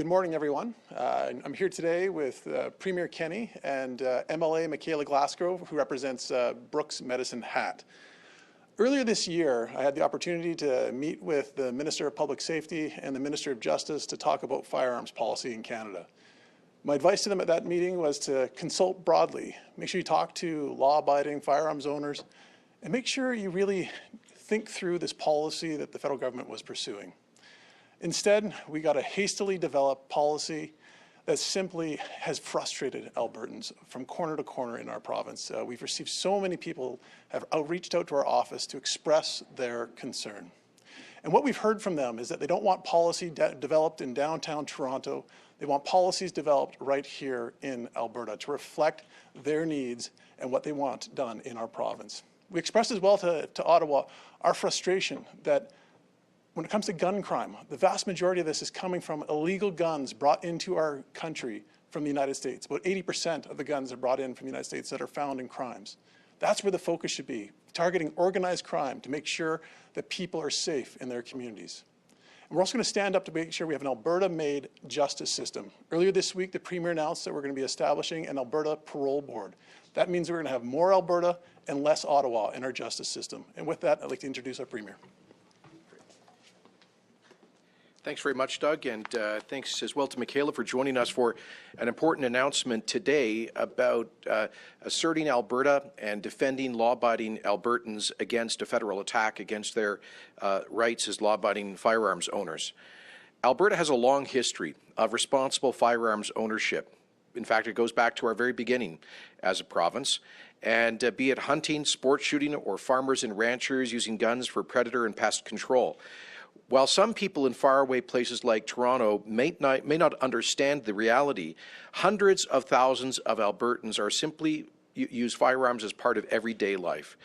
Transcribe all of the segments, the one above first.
Good morning, everyone. I'm here today with Premier Kenney and MLA Michaela Glasgow, who represents Brooks Medicine Hat. Earlier this year, I had the opportunity to meet with the Minister of Public Safety and the Minister of Justice to talk about firearms policy in Canada. My advice to them at that meeting was to consult broadly. Make sure you talk to law-abiding firearms owners, and make sure you really think through this policy that the federal government was pursuing. Instead, we got a hastily developed policy that simply has frustrated Albertans from corner to corner in our province. We've received so many people have reached out to our office to express their concern. And what we've heard from them is that they don't want policy developed in downtown Toronto. They want policies developed right here in Alberta to reflect their needs and what they want done in our province. We expressed as well to Ottawa our frustration that when it comes to gun crime, the vast majority of this is coming from illegal guns brought into our country from the United States. About 80% of the guns are brought in from the United States that are found in crimes. That's where the focus should be, targeting organized crime to make sure that people are safe in their communities. And we're also going to stand up to make sure we have an Alberta-made justice system. Earlier this week, the Premier announced that we're going to be establishing an Alberta parole board. That means we're going to have more Alberta and less Ottawa in our justice system. And with that, I'd like to introduce our Premier. Thanks very much, Doug, and thanks as well to Michaela for joining us for an important announcement today about asserting Alberta and defending law-abiding Albertans against a federal attack against their rights as law-abiding firearms owners. Alberta has a long history of responsible firearms ownership. In fact, it goes back to our very beginning as a province. And be it hunting, sport shooting, or farmers and ranchers using guns for predator and pest control. While some people in faraway places like Toronto may not understand the reality, hundreds of thousands of Albertans are simply use firearms as part of everyday life.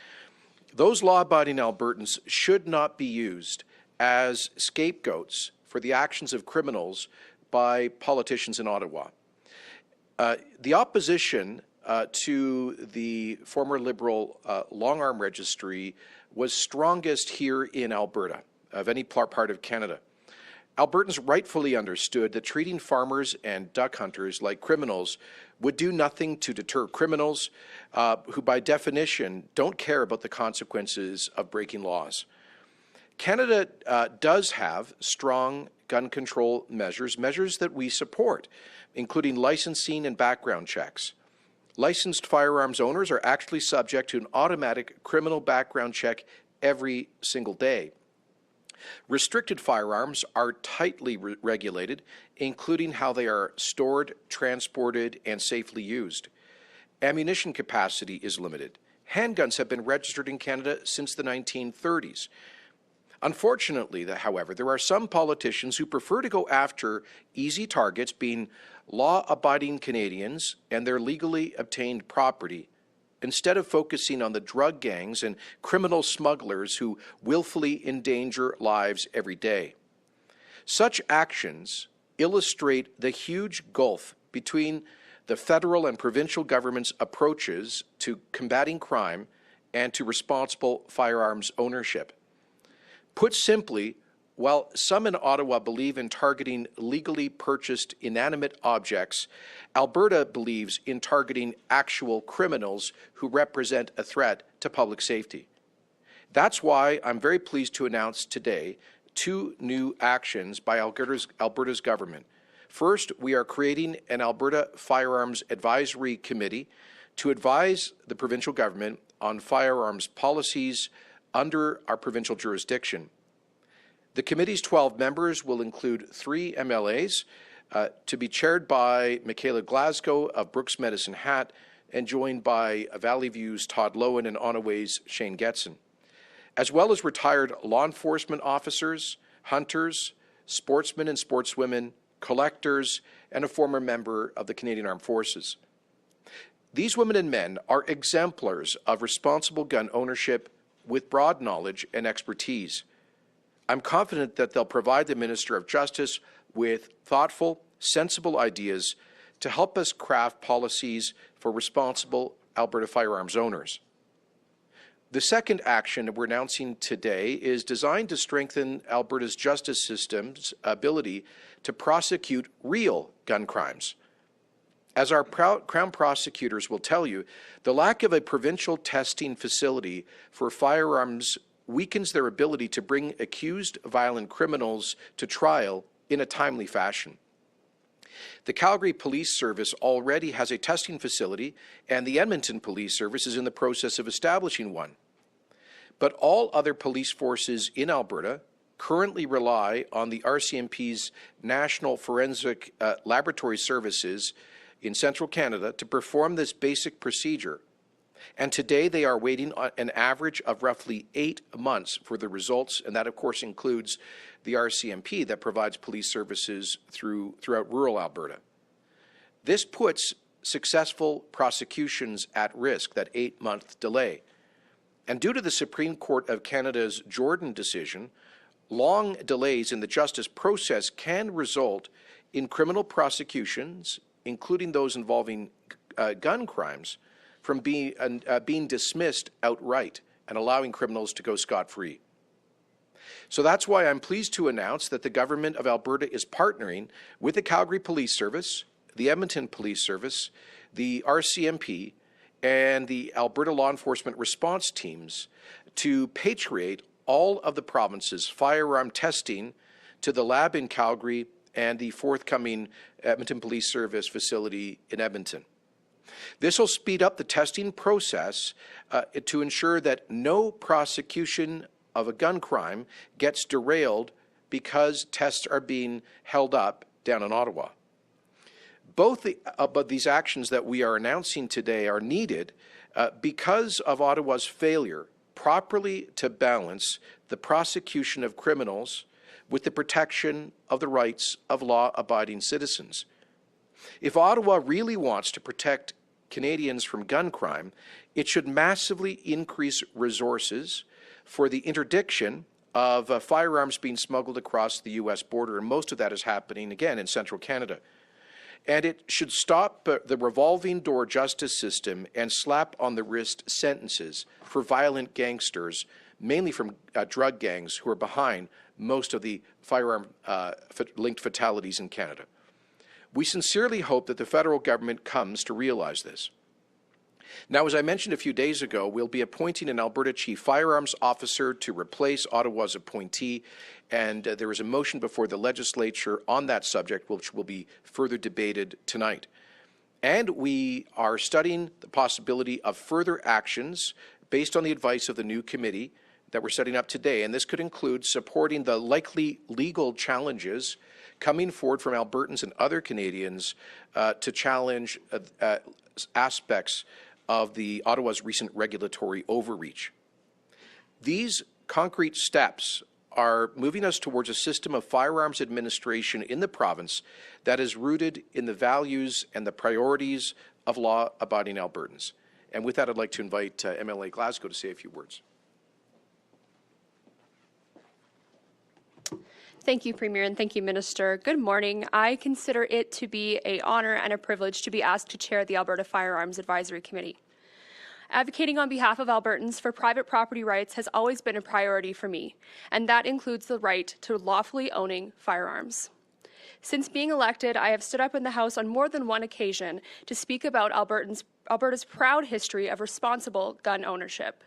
Those law-abiding Albertans should not be used as scapegoats for the actions of criminals by politicians in Ottawa. The opposition to the former Liberal long-arm registry was strongest here in Alberta of any part of Canada. Albertans rightfully understood that treating farmers and duck hunters like criminals would do nothing to deter criminals who by definition don't care about the consequences of breaking laws. Canada does have strong gun control measures that we support, including licensing and background checks. Licensed firearms owners are actually subject to an automatic criminal background check every single day. Restricted firearms are tightly regulated, including how they are stored, transported, and safely used. Ammunition capacity is limited. Handguns have been registered in Canada since the 1930s. Unfortunately, however, there are some politicians who prefer to go after easy targets, being law-abiding Canadians and their legally obtained property, instead of focusing on the drug gangs and criminal smugglers who willfully endanger lives every day. Such actions illustrate the huge gulf between the federal and provincial government's approaches to combating crime and to responsible firearms ownership. Put simply, while some in Ottawa believe in targeting legally purchased inanimate objects, Alberta believes in targeting actual criminals who represent a threat to public safety. That's why I'm very pleased to announce today two new actions by Alberta's government. First, we are creating an Alberta Firearms Advisory Committee to advise the provincial government on firearms policies under our provincial jurisdiction. The committee's 12 members will include 3 MLAs to be chaired by Michaela Glasgow of Brooks Medicine Hat and joined by Valley View's Todd Lowen and Onaway's Shane Getson, as well as retired law enforcement officers, hunters, sportsmen and sportswomen, collectors, and a former member of the Canadian Armed Forces. These women and men are exemplars of responsible gun ownership with broad knowledge and expertise. I'm confident that they'll provide the Minister of Justice with thoughtful, sensible ideas to help us craft policies for responsible Alberta firearms owners. The second action we're announcing today is designed to strengthen Alberta's justice system's ability to prosecute real gun crimes. As our Crown prosecutors will tell you, the lack of a provincial testing facility for firearms weakens their ability to bring accused violent criminals to trial in a timely fashion. The Calgary Police Service already has a testing facility, and the Edmonton Police Service is in the process of establishing one. But all other police forces in Alberta currently rely on the RCMP's National Forensic Laboratory Services in central Canada to perform this basic procedure. And today they are waiting on an average of roughly 8 months for the results, and that of course includes the RCMP that provides police services throughout rural Alberta. This puts successful prosecutions at risk, that 8-month delay. And due to the Supreme Court of Canada's Jordan decision, long delays in the justice process can result in criminal prosecutions, including those involving gun crimes, from being dismissed outright and allowing criminals to go scot-free. So that's why I'm pleased to announce that the Government of Alberta is partnering with the Calgary Police Service, the Edmonton Police Service, the RCMP, and the Alberta Law Enforcement Response Teams to patriate all of the province's firearm testing to the lab in Calgary and the forthcoming Edmonton Police Service facility in Edmonton. This will speed up the testing process to ensure that no prosecution of a gun crime gets derailed because tests are being held up down in Ottawa. Both of these actions that we are announcing today are needed because of Ottawa's failure properly to balance the prosecution of criminals with the protection of the rights of law-abiding citizens. If Ottawa really wants to protect Canadians from gun crime, it should massively increase resources for the interdiction of firearms being smuggled across the U.S. border, and most of that is happening, again, in central Canada. And it should stop the revolving door justice system and slap on the wrist sentences for violent gangsters, mainly from drug gangs, who are behind most of the firearm-linked fatalities in Canada. We sincerely hope that the federal government comes to realize this. Now, as I mentioned a few days ago, we'll be appointing an Alberta Chief Firearms Officer to replace Ottawa's appointee, and there is a motion before the legislature on that subject, which will be further debated tonight. And we are studying the possibility of further actions based on the advice of the new committee that we're setting up today, and this could include supporting the likely legal challenges coming forward from Albertans and other Canadians to challenge aspects of Ottawa's recent regulatory overreach. These concrete steps are moving us towards a system of firearms administration in the province that is rooted in the values and the priorities of law-abiding Albertans. And with that, I'd like to invite MLA Glasgow to say a few words. Thank you, Premier, and thank you, Minister. Good morning. I consider it to be an honour and a privilege to be asked to chair the Alberta Firearms Advisory Committee. Advocating on behalf of Albertans for private property rights has always been a priority for me, and that includes the right to lawfully owning firearms. Since being elected, I have stood up in the House on more than one occasion to speak about Alberta's proud history of responsible gun ownership.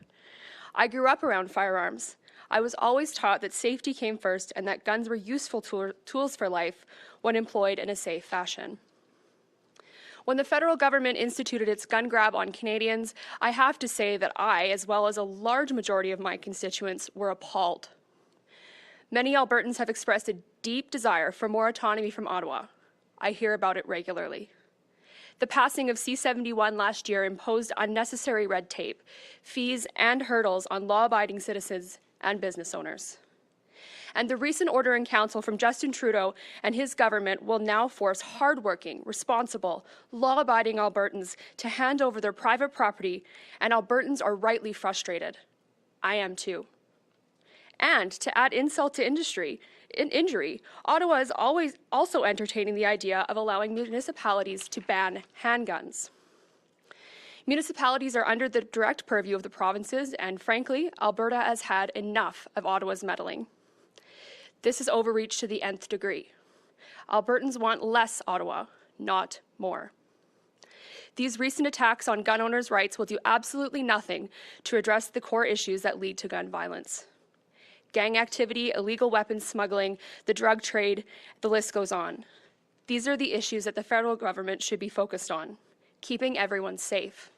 I grew up around firearms. I was always taught that safety came first and that guns were useful tools for life when employed in a safe fashion. When the federal government instituted its gun grab on Canadians, I have to say that I, as well as a large majority of my constituents, were appalled. Many Albertans have expressed a deep desire for more autonomy from Ottawa. I hear about it regularly. The passing of C-71 last year imposed unnecessary red tape, fees, and hurdles on law-abiding citizens and business owners. And the recent order in council from Justin Trudeau and his government will now force hardworking, responsible, law-abiding Albertans to hand over their private property, and Albertans are rightly frustrated. I am too. And to add insult to injury, Ottawa is also entertaining the idea of allowing municipalities to ban handguns. Municipalities are under the direct purview of the provinces, and frankly, Alberta has had enough of Ottawa's meddling. This is overreach to the nth degree. Albertans want less Ottawa, not more. These recent attacks on gun owners' rights will do absolutely nothing to address the core issues that lead to gun violence. Gang activity, illegal weapons smuggling, the drug trade, the list goes on. These are the issues that the federal government should be focused on, keeping everyone safe.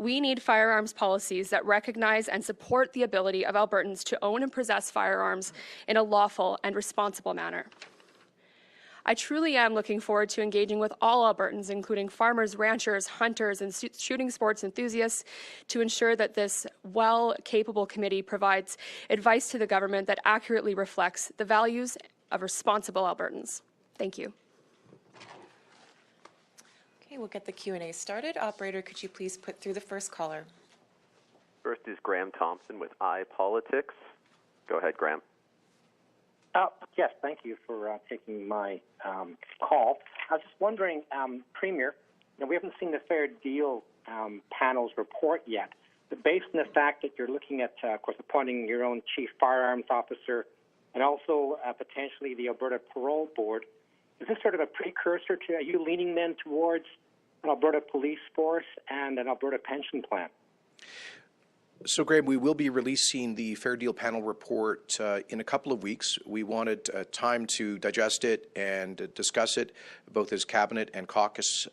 We need firearms policies that recognize and support the ability of Albertans to own and possess firearms in a lawful and responsible manner. I truly am looking forward to engaging with all Albertans, including farmers, ranchers, hunters, and shooting sports enthusiasts, to ensure that this well-capable committee provides advice to the government that accurately reflects the values of responsible Albertans. Thank you. Okay, we'll get the Q&A started. Operator, could you please put through the first caller? First is Graham Thompson with iPolitics. Go ahead, Graham. Yes, thank you for taking my call. I was just wondering, Premier, we haven't seen the Fair Deal panel's report yet, but based on the fact that you're looking at, of course, appointing your own chief firearms officer and also potentially the Alberta Parole Board, is this sort of a precursor to, are you leaning then towards an Alberta police force and an Alberta pension plan? So, Graham, we will be releasing the Fair Deal panel report in a couple of weeks. We wanted time to digest it and discuss it, both as Cabinet and caucus.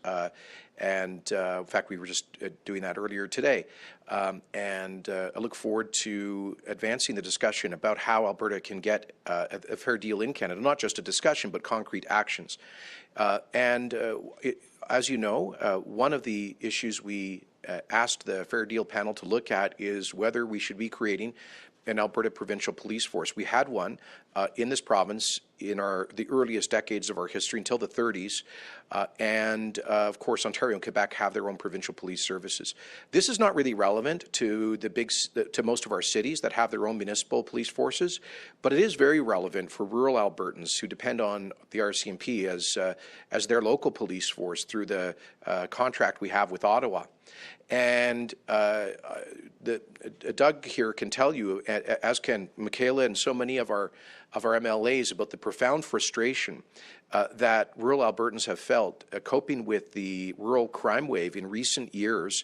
In fact, we were just doing that earlier today. I look forward to advancing the discussion about how Alberta can get a fair deal in Canada, not just a discussion, but concrete actions. As you know, one of the issues we asked the Fair Deal panel to look at is whether we should be creating an Alberta Provincial Police Force. We had one in this province in the earliest decades of our history until the 30s, of course Ontario and Quebec have their own provincial police services. This is not really relevant to to most of our cities that have their own municipal police forces, but it is very relevant for rural Albertans who depend on the RCMP as their local police force through the contract we have with Ottawa. And Doug here can tell you, as can Michaela and so many of our MLAs, about the profound frustration that rural Albertans have felt coping with the rural crime wave in recent years,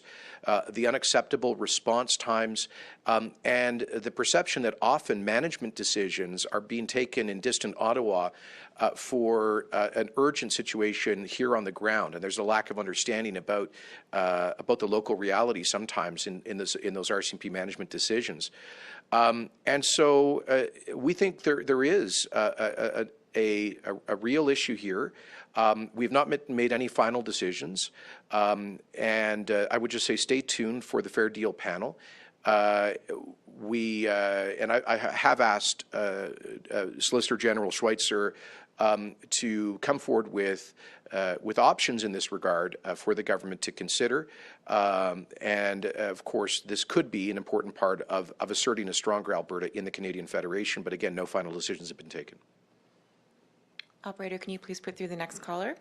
the unacceptable response times, and the perception that often management decisions are being taken in distant Ottawa for an urgent situation here on the ground, and there's a lack of understanding about the local reality sometimes in those RCMP management decisions, and so we think there is a real issue here. We've not made any final decisions, and I would just say stay tuned for the Fair Deal panel. I have asked Solicitor General Schweitzer to come forward with options in this regard for the government to consider. Of course, this could be an important part of asserting a stronger Alberta in the Canadian Federation. But again, no final decisions have been taken. Operator, can you please put through the next caller?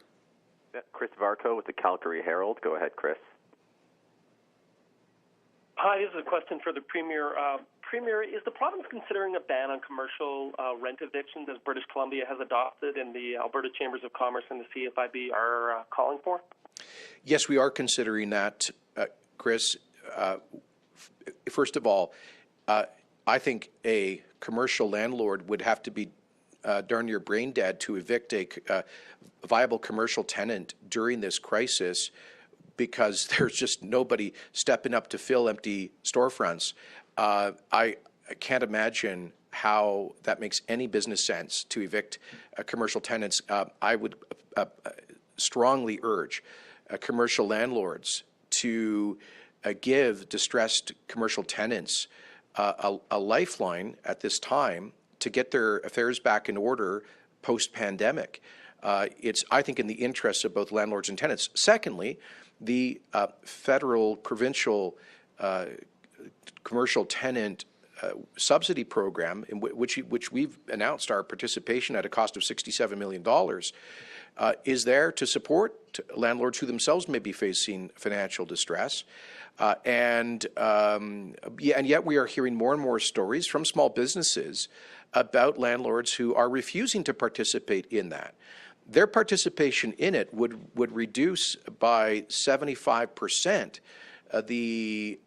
Chris Varco with the Calgary Herald. Go ahead, Chris. Hi, this is a question for the Premier. Premier, is the province considering a ban on commercial rent evictions as British Columbia has adopted and the Alberta Chambers of Commerce and the CFIB are calling for? Yes, we are considering that, Chris. First of all, I think a commercial landlord would have to be darn near brain dead to evict a viable commercial tenant during this crisis, because there's just nobody stepping up to fill empty storefronts. I can't imagine how that makes any business sense to evict commercial tenants. I would strongly urge commercial landlords to give distressed commercial tenants a lifeline at this time to get their affairs back in order post-pandemic. It's, I think, in the interests of both landlords and tenants. Secondly, the federal provincial commercial tenant subsidy program, in which we've announced our participation at a cost of $67 million, is there to support landlords who themselves may be facing financial distress. And yet we are hearing more and more stories from small businesses about landlords who are refusing to participate in that. Their participation in it would reduce by 75% the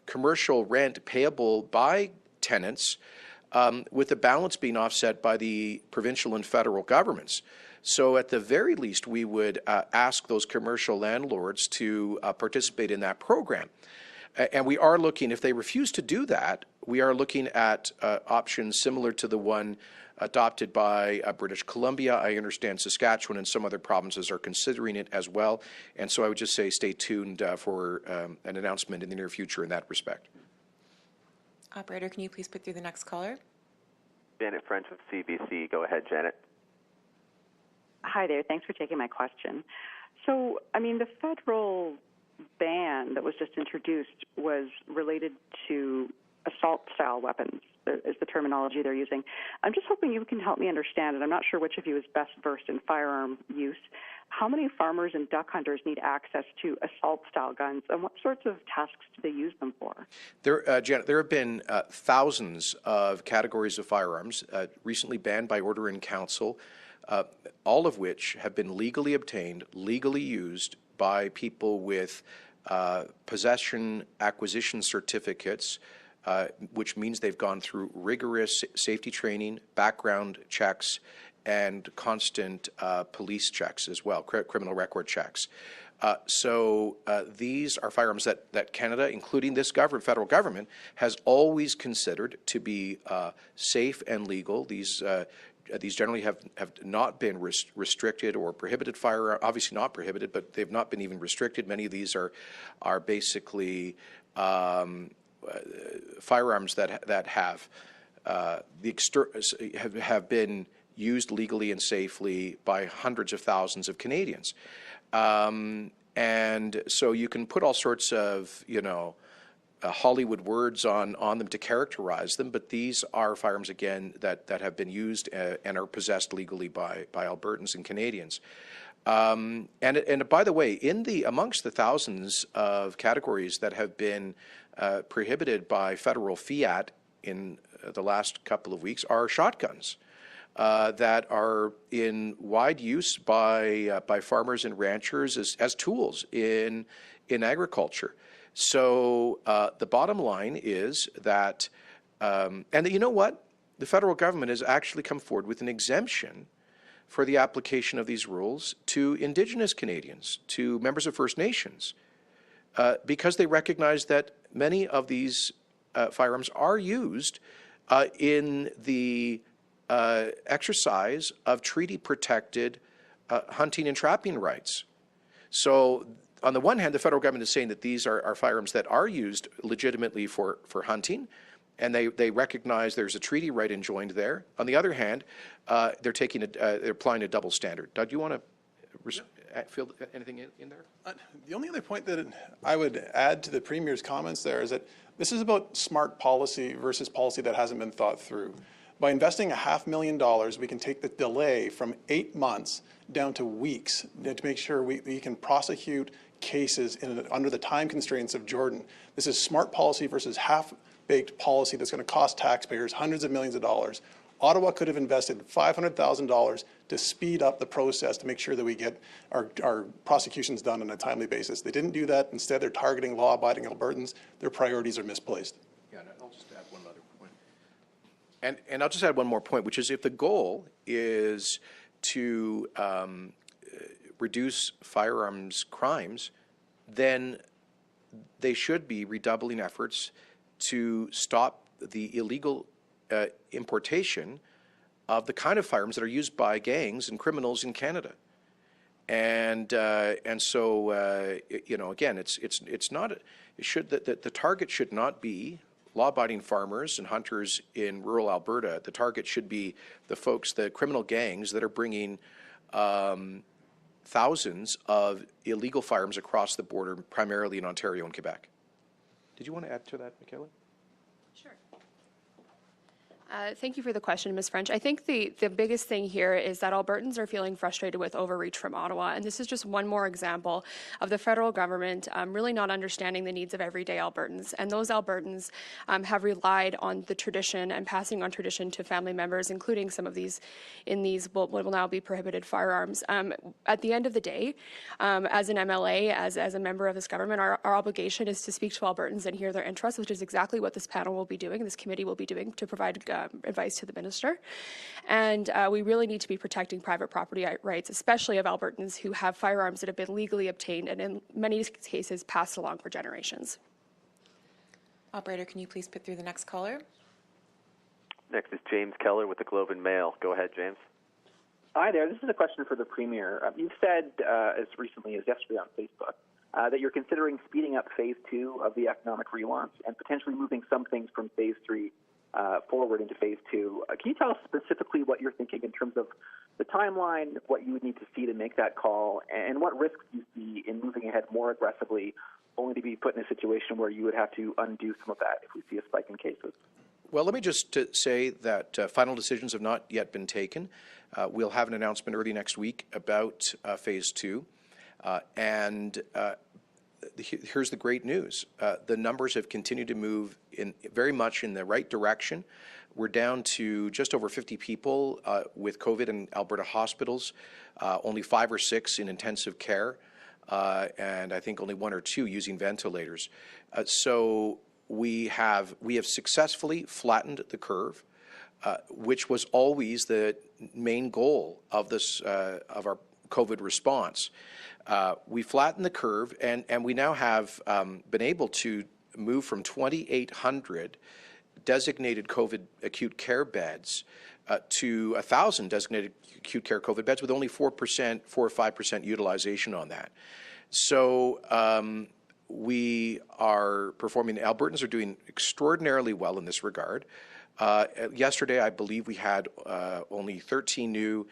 commercial rent payable by tenants, with the balance being offset by the provincial and federal governments. So at the very least, we would ask those commercial landlords to participate in that program. And we are looking, if they refuse to do that, we are looking at options similar to the one adopted by British Columbia. I understand Saskatchewan and some other provinces are considering it as well. And so I would just say stay tuned for an announcement in the near future in that respect. Operator, can you please put through the next caller? Janet French with CBC. Go ahead, Janet. Hi there. Thanks for taking my question. So, I mean, the federal ban that was just introduced was related to assault-style weapons, is the terminology they're using. I'm just hoping you can help me understand, and I'm not sure which of you is best versed in firearm use. How many farmers and duck hunters need access to assault-style guns, and what sorts of tasks do they use them for? Janet, there have been thousands of categories of firearms recently banned by order in council, all of which have been legally obtained, legally used by people with possession acquisition certificates, which means they've gone through rigorous safety training, background checks, and constant police checks as well, criminal record checks. So these are firearms that Canada, including this federal government, has always considered to be safe and legal. These generally have not been restricted or prohibited obviously not prohibited, but they've not been even restricted. Many of these are basically firearms that have been used legally and safely by hundreds of thousands of Canadians. And so you can put all sorts of, Hollywood words on them to characterize them, but these are firearms, again, that have been used and are possessed legally by Albertans and Canadians. And by the way, amongst the thousands of categories that have been prohibited by federal fiat in the last couple of weeks are shotguns that are in wide use by farmers and ranchers as tools in agriculture. So the bottom line is that, and you know what? The federal government has actually come forward with an exemption for the application of these rules to Indigenous Canadians, to members of First Nations, because they recognize that many of these firearms are used in the exercise of treaty-protected hunting and trapping rights. So on the one hand, the federal government is saying that these are firearms that are used legitimately for hunting, and they recognize there's a treaty right enjoined there. On the other hand, they're applying a double standard. Doug, do you want to feel anything in there? The only other point that I would add to the Premier's comments there is that this is about smart policy versus policy that hasn't been thought through. By investing $500,000, we can take the delay from 8 months down to weeks to make sure we can prosecute cases under the time constraints of Jordan. This is smart policy versus half-baked policy that's going to cost taxpayers hundreds of millions of dollars. Ottawa could have invested $500,000 to speed up the process to make sure that we get our prosecutions done on a timely basis. They didn't do that. Instead, they're targeting law-abiding Albertans. Their priorities are misplaced. Yeah, and I'll just add one other point. And I'll just add one more point, which is if the goal is to reduce firearms crimes, then they should be redoubling efforts to stop the illegal importation of the kind of firearms that are used by gangs and criminals in Canada. And so again, the target should not be law-abiding farmers and hunters in rural Alberta. The target should be the criminal gangs that are bringing thousands of illegal firearms across the border, primarily in Ontario and Quebec. Did you want to add to that, Michaela? Sure. Thank you for the question, Ms. French. I think the biggest thing here is that Albertans are feeling frustrated with overreach from Ottawa, and this is just one more example of the federal government really not understanding the needs of everyday Albertans. And those Albertans have relied on the tradition and passing on tradition to family members, including some of these in these what will now be prohibited firearms. At the end of the day, as an MLA, as a member of this government, our obligation is to speak to Albertans and hear their interests, which is exactly what this panel will be doing, this committee will be doing, to provide advice to the minister. And we really need to be protecting private property rights, especially of Albertans who have firearms that have been legally obtained and in many cases passed along for generations. Operator, can you please put through the next caller? Next is James Keller with the Globe and Mail. Go ahead, James. Hi there. This is a question for the Premier. You've said as recently as yesterday on Facebook that you're considering speeding up Phase 2 of the economic relaunch and potentially moving some things from Phase 3 forward into Phase 2. Can you tell us specifically what you're thinking in terms of the timeline, what you would need to see to make that call, and what risks you see in moving ahead more aggressively, only to be put in a situation where you would have to undo some of that if we see a spike in cases? Well, let me just say that final decisions have not yet been taken. We'll have an announcement early next week about Phase 2. Here's the great news. The numbers have continued to move very much in the right direction. We're down to just over 50 people with COVID in Alberta hospitals, only 5 or 6 in intensive care, and I think only 1 or 2 using ventilators. So we have successfully flattened the curve, which was always the main goal of this of our COVID response. We flattened the curve, and we now have been able to move from 2,800 designated COVID acute care beds to 1,000 designated acute care COVID beds with only 4% or 5% utilization on that. So we are performing. Albertans are doing extraordinarily well in this regard. Yesterday, I believe we had only 13 new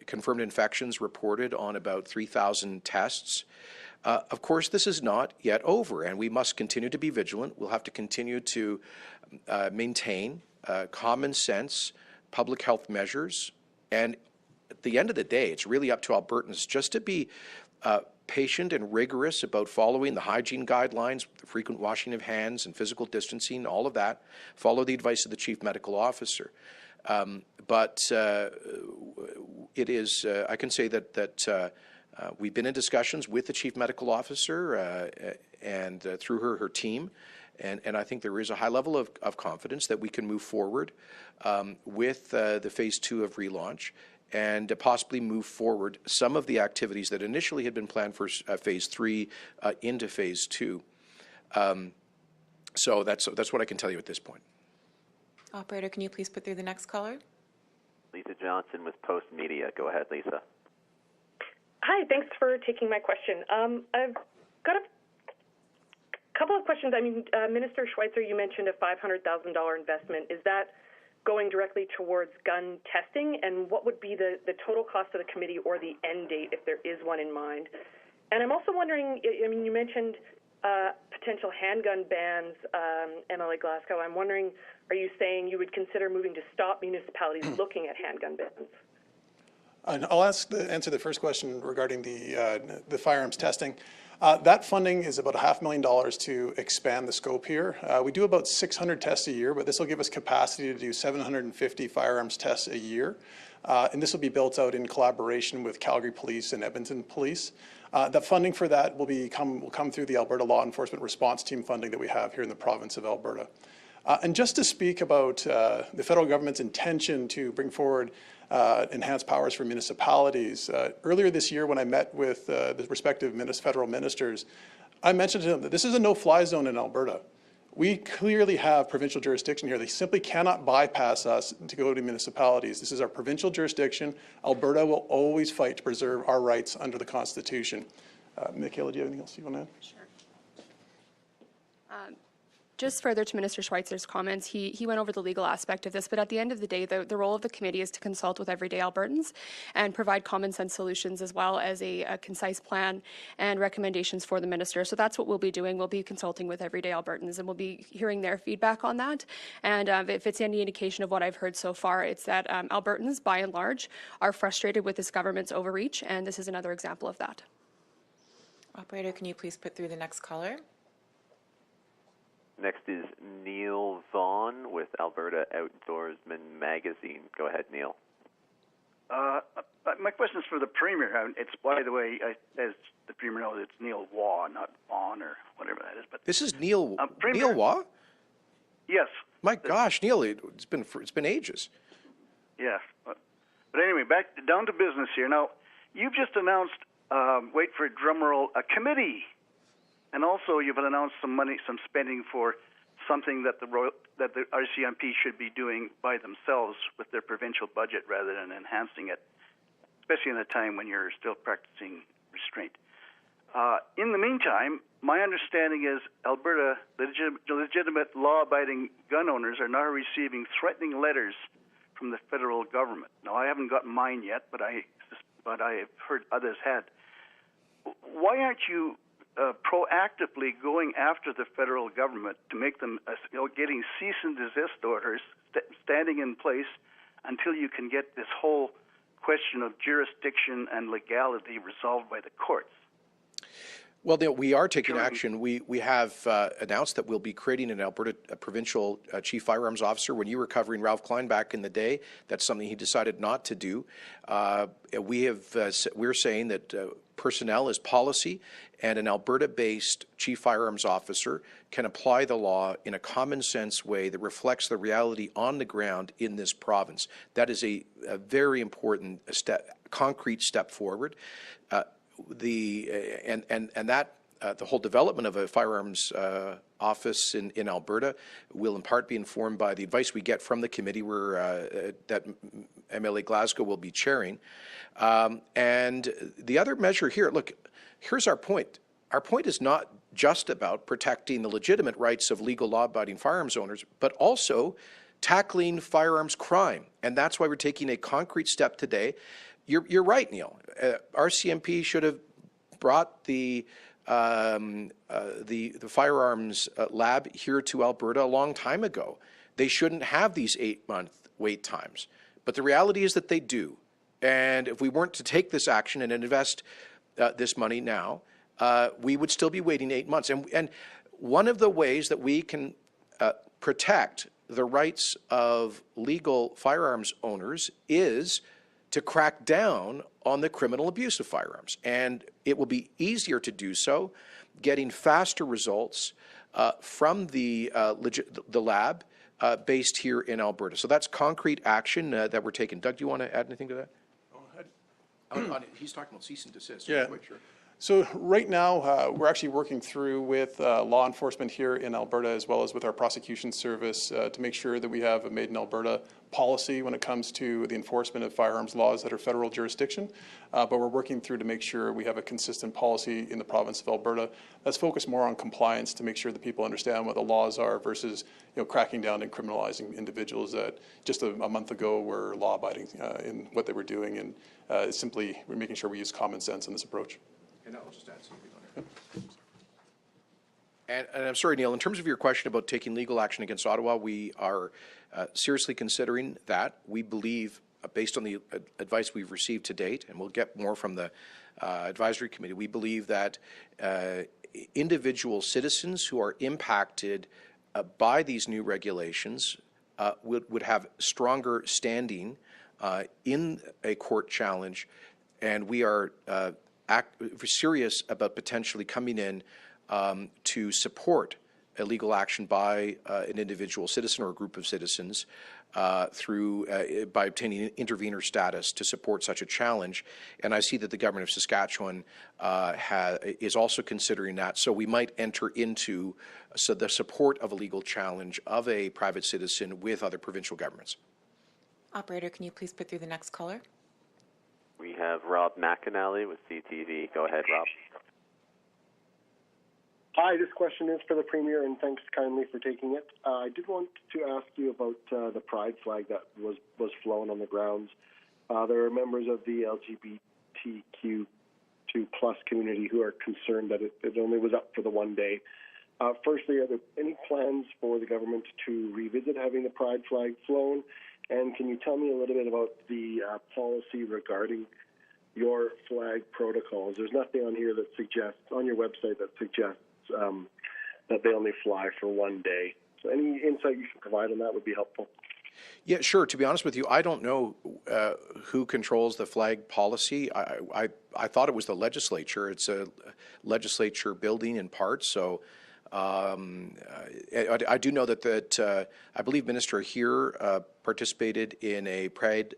confirmed infections reported on about 3,000 tests. Of course, this is not yet over, and we must continue to be vigilant. We'll have to continue to maintain common sense public health measures. And at the end of the day, it's really up to Albertans just to be patient and rigorous about following the hygiene guidelines, the frequent washing of hands and physical distancing, all of that. Follow the advice of the Chief Medical Officer. But it is, I can say that we've been in discussions with the Chief Medical Officer and through her team, and I think there is a high level of confidence that we can move forward with the Phase 2 of relaunch and possibly move forward some of the activities that initially had been planned for Phase 3 into Phase 2. So that's what I can tell you at this point. Operator, can you please put through the next caller? Lisa Johnson with Post Media. Go ahead, Lisa. Hi, thanks for taking my question. I've got a couple of questions. I mean, Minister Schweitzer, you mentioned a $500,000 investment. Is that going directly towards gun testing? And what would be the total cost of the committee or the end date, if there is one in mind? And I'm also wondering, I mean, you mentioned potential handgun bans, MLA Glasgow. I'm wondering, are you saying you would consider moving to stop municipalities looking at handgun bans? I'll answer the first question regarding the firearms testing. That funding is about $500,000 to expand the scope here. We do about 600 tests a year, but this will give us capacity to do 750 firearms tests a year. And this will be built out in collaboration with Calgary Police and Edmonton Police. The funding for that will come through the Alberta Law Enforcement Response Team funding that we have here in the province of Alberta. And just to speak about the federal government's intention to bring forward enhanced powers for municipalities, earlier this year when I met with the respective federal ministers, I mentioned to them that this is a no-fly zone in Alberta. We clearly have provincial jurisdiction here. They simply cannot bypass us to go to municipalities. This is our provincial jurisdiction. Alberta will always fight to preserve our rights under the Constitution. Michaela, do you have anything else you want to add? Sure. Just further to Minister Schweitzer's comments, he went over the legal aspect of this, but at the end of the day, the role of the committee is to consult with everyday Albertans and provide common sense solutions as well as a concise plan and recommendations for the minister. So that's what we'll be doing. We'll be consulting with everyday Albertans and we'll be hearing their feedback on that. And if it's any indication of what I've heard so far, it's that Albertans, by and large, are frustrated with this government's overreach, and this is another example of that. Operator, can you please put through the next caller? Next is Neil Vaughn with Alberta Outdoorsman magazine. Go ahead, Neil. My question is for the Premier. It's, by the way, as the Premier knows, it's Neil Waugh, not Vaughn or whatever that is. But This is Neil Premier, Neil Waugh? Yes. My gosh, Neil, it's been ages. Yes. But anyway, down to business here. Now, you've just announced, wait for it, drum roll, a committee. And also, you've announced some spending for something that the RCMP should be doing by themselves with their provincial budget rather than enhancing it, especially in a time when you're still practicing restraint. In the meantime, my understanding is Alberta, the legitimate law-abiding gun owners are now receiving threatening letters from the federal government. Now, I haven't gotten mine yet, but I've heard others had. Why aren't you proactively going after the federal government to make them, getting cease and desist orders standing in place until you can get this whole question of jurisdiction and legality resolved by the courts? Well, Neil, we are taking action. We have announced that we'll be creating an Alberta Provincial Chief Firearms Officer. When you were covering Ralph Klein back in the day, that's something he decided not to do. We're saying that personnel is policy, and an Alberta-based Chief Firearms Officer can apply the law in a common-sense way that reflects the reality on the ground in this province. That is a very important concrete step forward. The whole development of a firearms office in Alberta will in part be informed by the advice we get from the committee that MLA Glasgow will be chairing. And the other measure here, look, here's our point. Our point is not just about protecting the legitimate rights of legal law-abiding firearms owners, but also tackling firearms crime. And that's why we're taking a concrete step today. You're right, Neil. RCMP should have brought the firearms lab here to Alberta a long time ago. They shouldn't have these 8-month wait times. But the reality is that they do. And if we weren't to take this action and invest this money now, we would still be waiting 8 months. And one of the ways that we can protect the rights of legal firearms owners is to crack down on the criminal abuse of firearms. And it will be easier to do so, getting faster results from the lab based here in Alberta. So that's concrete action that we're taking. Doug, do you want to add anything to that? He's talking about cease and desist. Yeah. So right now, we're actually working through with law enforcement here in Alberta, as well as with our prosecution service, to make sure that we have a Made in Alberta policy when it comes to the enforcement of firearms laws that are federal jurisdiction. But we're working through to make sure we have a consistent policy in the province of Alberta that's focused more on compliance to make sure that people understand what the laws are versus, cracking down and criminalizing individuals that just a month ago were law-abiding in what they were doing, and simply we're making sure we use common sense in this approach. And I'll just add something on it. And I'm sorry, Neil, in terms of your question about taking legal action against Ottawa, we are seriously considering that. We believe, based on the advice we've received to date, and we'll get more from the advisory committee, we believe that individual citizens who are impacted by these new regulations would have stronger standing in a court challenge, and we are serious about potentially coming in to support a legal action by an individual citizen or a group of citizens by obtaining intervener status to support such a challenge. And I see that the government of Saskatchewan is also considering that. So we might enter into the support of a legal challenge of a private citizen with other provincial governments. Operator, can you please put through the next caller? We have Rob McAnally with CTV. Go ahead, Rob. Hi, this question is for the Premier, and thanks kindly for taking it. I did want to ask you about the pride flag that was flown on the grounds. There are members of the LGBTQ2+ community who are concerned that it only was up for the one day. Firstly, are there any plans for the government to revisit having the pride flag flown? And can you tell me a little bit about the policy regarding your flag protocols? There's nothing on here that suggests, on your website, that suggests that they only fly for one day. So any insight you can provide on that would be helpful. Yeah, sure. To be honest with you, I don't know who controls the flag policy. I thought it was the legislature. It's a legislature building in part. So I do know that I believe Minister here participated in a pride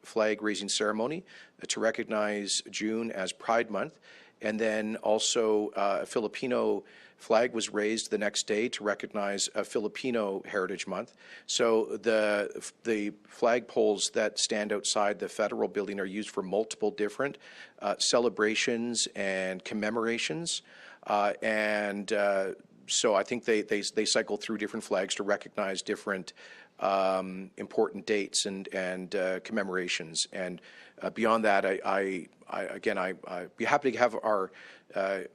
flag raising ceremony to recognize June as Pride Month. And then also a Filipino flag was raised the next day to recognize a Filipino Heritage Month. So the flag poles that stand outside the federal building are used for multiple different celebrations and commemorations. So I think they cycle through different flags to recognize different important dates and commemorations. And beyond that, I'd be happy to have our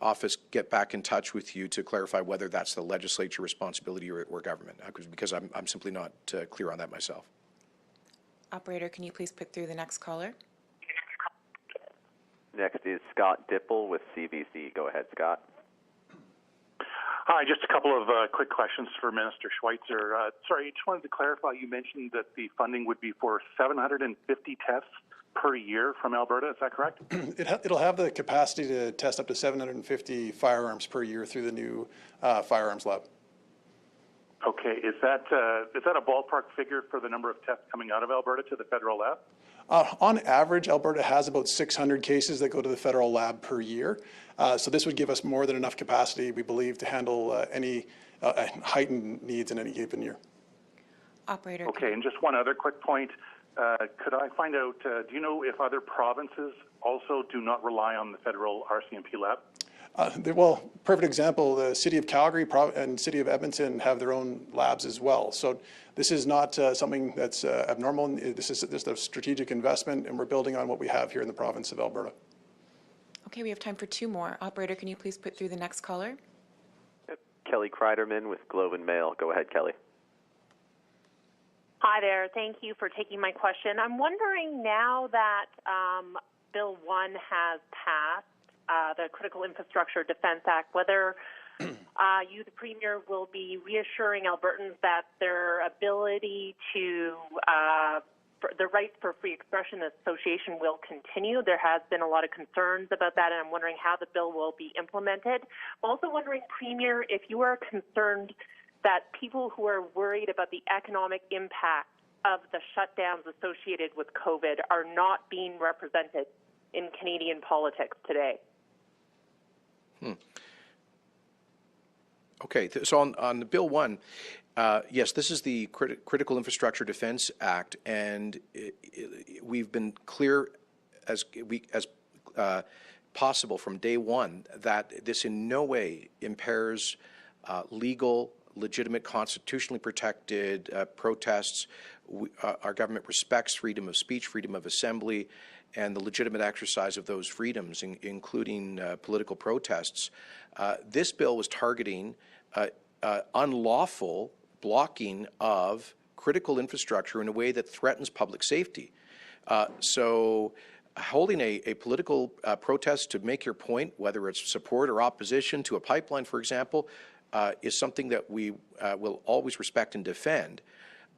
office get back in touch with you to clarify whether that's the legislature responsibility or government, because I'm simply not clear on that myself. Operator, can you please put through the next caller? Next is Scott Dipple with CBC. Go ahead, Scott. Hi, just a couple of quick questions for Minister Schweitzer. Sorry, I just wanted to clarify, you mentioned that the funding would be for 750 tests per year from Alberta, is that correct? It'll have the capacity to test up to 750 firearms per year through the new firearms lab. Okay, is that a ballpark figure for the number of tests coming out of Alberta to the federal lab? On average, Alberta has about 600 cases that go to the federal lab per year. So this would give us more than enough capacity, we believe, to handle any heightened needs in any given year. Operator. Okay, and just one other quick point. Could I find out, do you know if other provinces also do not rely on the federal RCMP lab? Well, perfect example, the City of Calgary and City of Edmonton have their own labs as well. So this is not something that's abnormal. This is just a strategic investment, and we're building on what we have here in the province of Alberta. Okay, we have time for two more. Operator, can you please put through the next caller? Kelly Kreiderman with Globe and Mail. Go ahead, Kelly. Hi there. Thank you for taking my question. I'm wondering, now that Bill 1 has passed, the Critical Infrastructure Defence Act, whether you, the Premier, will be reassuring Albertans that their ability to, the rights for free expression and association will continue. There has been a lot of concerns about that, and I'm wondering how the bill will be implemented. I'm also wondering, Premier, if you are concerned that people who are worried about the economic impact of the shutdowns associated with COVID are not being represented in Canadian politics today. Okay, so on the Bill 1, yes, this is the Critical Infrastructure Defence Act, and we've been clear as possible from day one that this in no way impairs legal, legitimate, constitutionally protected protests. Our government respects freedom of speech, freedom of assembly, and the legitimate exercise of those freedoms, including political protests. This bill was targeting unlawful blocking of critical infrastructure in a way that threatens public safety. So holding a political protest to make your point, whether it's support or opposition to a pipeline, for example, is something that we will always respect and defend.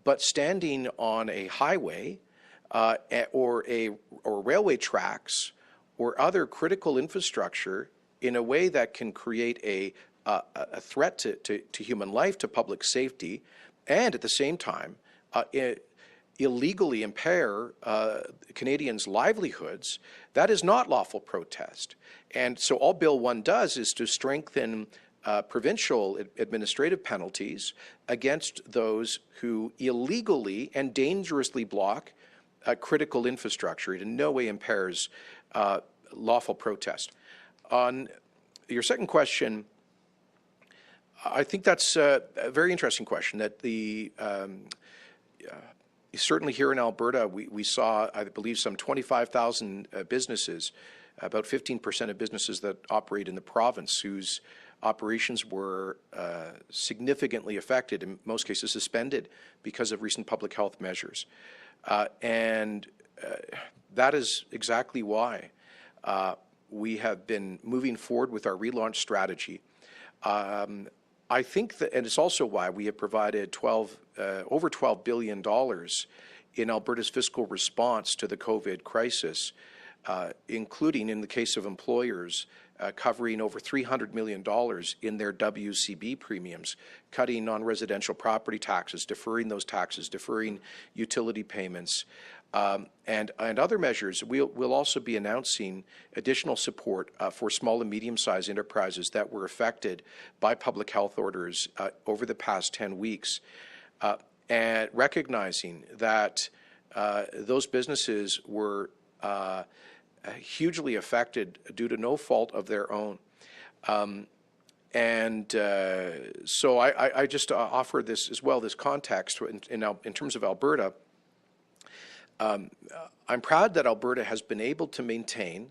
But standing on a highway or railway tracks or other critical infrastructure in a way that can create a threat to human life, to public safety, and at the same time illegally impair Canadians' livelihoods, that is not lawful protest. And so all Bill 1 does is to strengthen provincial administrative penalties against those who illegally and dangerously block critical infrastructure. It in no way impairs lawful protest. On your second question, I think that's a very interesting question. That certainly here in Alberta, we saw, I believe, some 25,000 businesses, about 15% of businesses that operate in the province, whose operations were significantly affected, in most cases suspended, because of recent public health measures. And that is exactly why we have been moving forward with our relaunch strategy. I think that, and it's also why we have provided over $12 billion in Alberta's fiscal response to the COVID crisis, including, in the case of employers, covering over $300 million in their WCB premiums, cutting non-residential property taxes, deferring those taxes, deferring utility payments, and other measures. We'll also be announcing additional support for small and medium-sized enterprises that were affected by public health orders over the past 10 weeks, and recognizing that those businesses were hugely affected due to no fault of their own. So I just offer this as well, this context in terms of Alberta. I'm proud that Alberta has been able to maintain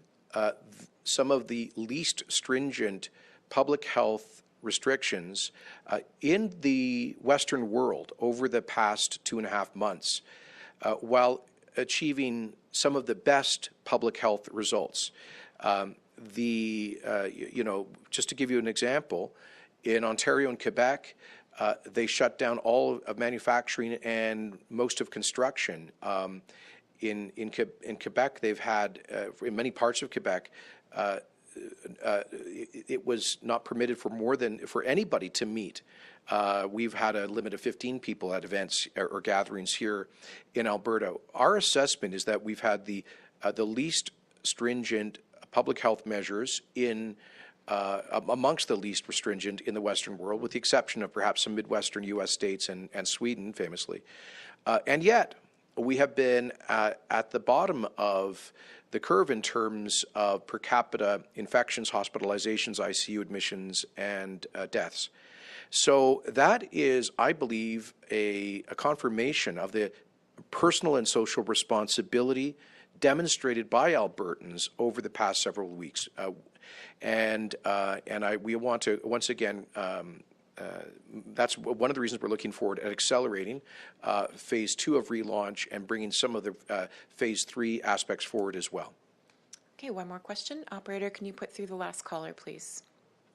some of the least stringent public health restrictions in the Western world over the past 2.5 months, while achieving some of the best public health results. Just to give you an example, in Ontario and Quebec, they shut down all of manufacturing and most of construction. In Quebec, they've had, in many parts of Quebec, it was not permitted for anybody to meet. We've had a limit of 15 people at events or gatherings here in Alberta. Our assessment is that we've had the least stringent public health measures amongst the least stringent in the Western world, with the exception of perhaps some Midwestern U.S. states and Sweden, famously. And yet, we have been at the bottom of the curve in terms of per capita infections, hospitalizations, ICU admissions, and deaths. So that is, I believe, a confirmation of the personal and social responsibility demonstrated by Albertans over the past several weeks. We want to, once again, that's one of the reasons we're looking forward at accelerating Phase 2 of relaunch and bringing some of the Phase 3 aspects forward as well. Okay, one more question. Operator, can you put through the last caller, please?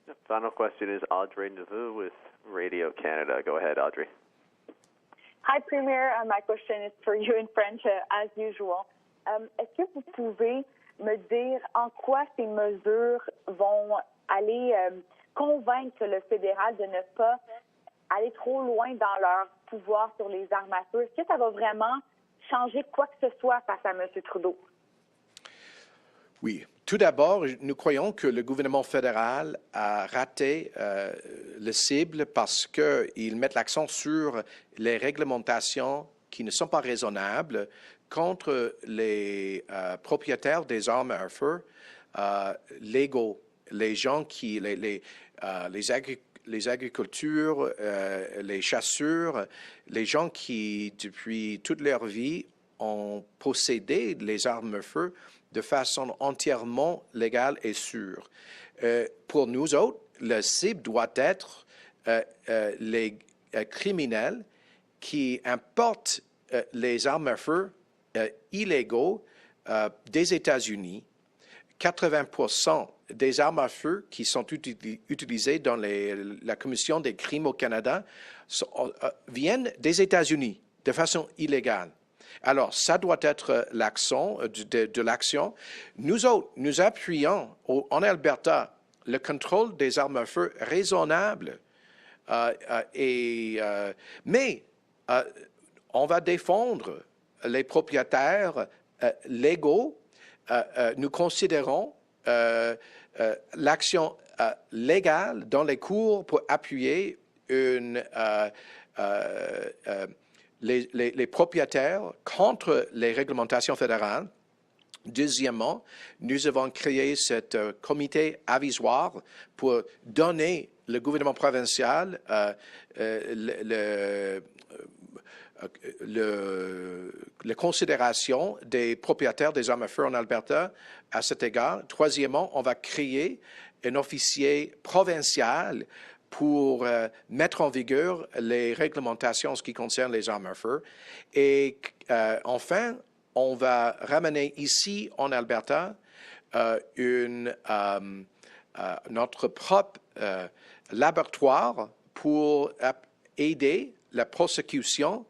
The final question is Audrey Neveu with Radio Canada. Go ahead, Audrey. Hi, Premier. My question is for you in French, as usual. Est-ce que vous pouvez me dire en quoi ces mesures vont aller convaincre le fédéral de ne pas aller trop loin dans leur pouvoir sur les armes à feu? Est-ce que ça va vraiment changer quoi que ce soit face à M. Trudeau? Oui. Tout d'abord, nous croyons que le gouvernement fédéral a raté le cible parce qu'ils mettent l'accent sur les réglementations qui ne sont pas raisonnables contre les propriétaires des armes à feu légaux, les gens qui, les agriculteurs, les chasseurs, les gens qui, depuis toute leur vie, ont possédé les armes à feu de façon entièrement légale et sûre. Pour nous autres, le cible doit être les criminels qui importent les armes à feu illégaux des États-Unis. 80% des armes à feu qui sont utilisées dans la Commission des crimes au Canada viennent des États-Unis de façon illégale. Alors, ça doit être l'accent de l'action. Nous autres, nous appuyons en Alberta le contrôle des armes à feu raisonnable. Mais on va défendre les propriétaires légaux. Nous considérons l'action légale dans les cours pour appuyer les propriétaires contre les réglementations fédérales. Deuxièmement, nous avons créé ce comité avisoire pour donner le gouvernement provincial, la considération des propriétaires des armes à feu en Alberta à cet égard. Troisièmement, on va créer un officier provincial pour mettre en vigueur les réglementations en ce qui concerne les armes à feu. Et enfin, on va ramener ici en Alberta notre propre laboratoire pour aider la prosecution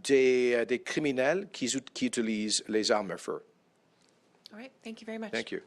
des criminels qui utilisent les armes à feu. All right. Thank you very much. Thank you.